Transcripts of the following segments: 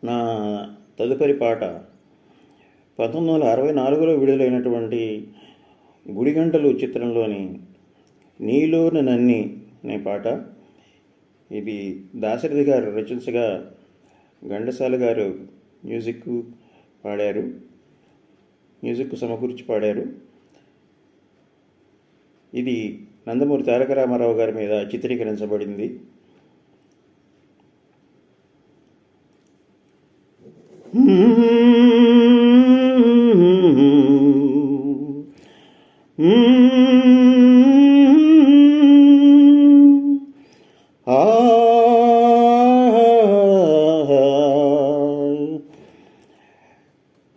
నా తదుపరి పాట 1964లో విడుదలైనటువంటి గుడిగంటలు చిత్రంలోని నీలోన నన్ని అనే పాట. ఇది దాశరథి గారు రచించగా ఘంటసాల గారు మ్యూజిక్ సమకూర్చి పాడారు. ఇది నందమూరి తారక రామారావు గారి మీద చిత్రీకరించబడింది.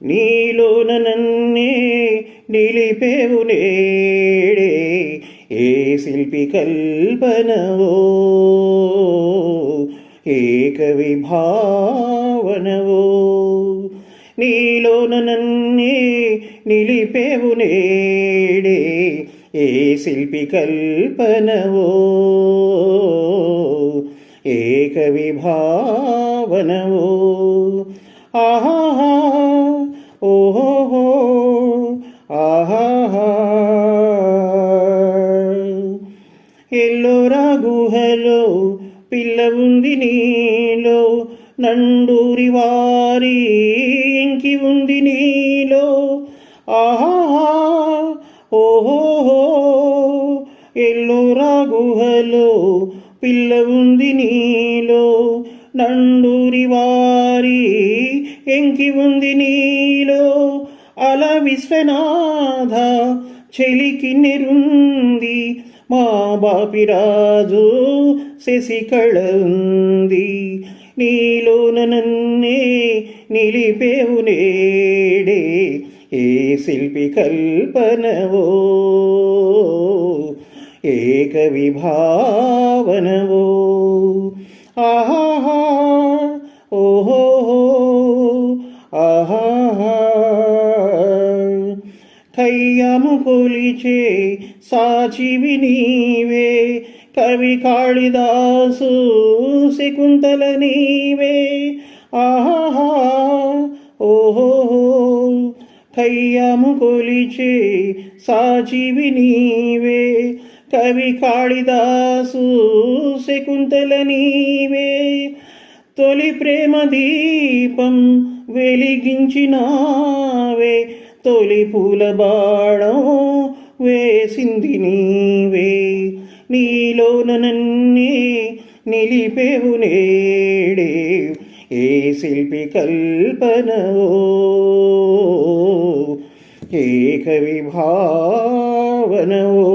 నీలోన నన్నే నిలిపేవు నేడే, ఏ శిల్పి కల్పనవో, ఏ కవి భావనవో. నీలోన నన్నే నిలిపేవు నేడే, ఏ శిల్పి కల్పనవో, ఏ కవి భావనవో. ఆహా ఓహో ఆహా. ఎల్లోరా గుహలో పిల్ల ఉంది నీలో, నండూరి వారి ఇంకి ఉంది నీలో. ఆహా ఓహో. ఎల్లోరా గుహలో పిల్ల ఉంది నీలో, నండూరి వారి ఎంకి ఉంది నీలో. అల విశ్వనాథ చెలికి నెరుంది, మా బాపిరాజు శశికళ ఉంది. నీలోన నన్నే నిలిపేవు నేడే, ఏ శిల్పి కల్పనవో, ఏ కవి భావనవో. ఆహా ఓహో ఆహా. కయ్యము కొలిచే సాచివి నీవే, కవి కాళిదాసు శకుంతల నీవే. ఆహా ఓహో. కయ్యము కొలిచే సాచివి నీవే, కవి కాళిదాసు శకుంతల నీవే. తొలి ప్రేమ దీపం వెలిగించినావే, తొలి పూల బాణం వేసింది నీవే. నీలోన నన్నే నిలిపేవు నేడే, ఏ శిల్పి కల్పనవో, ఏ కవి భావనవో.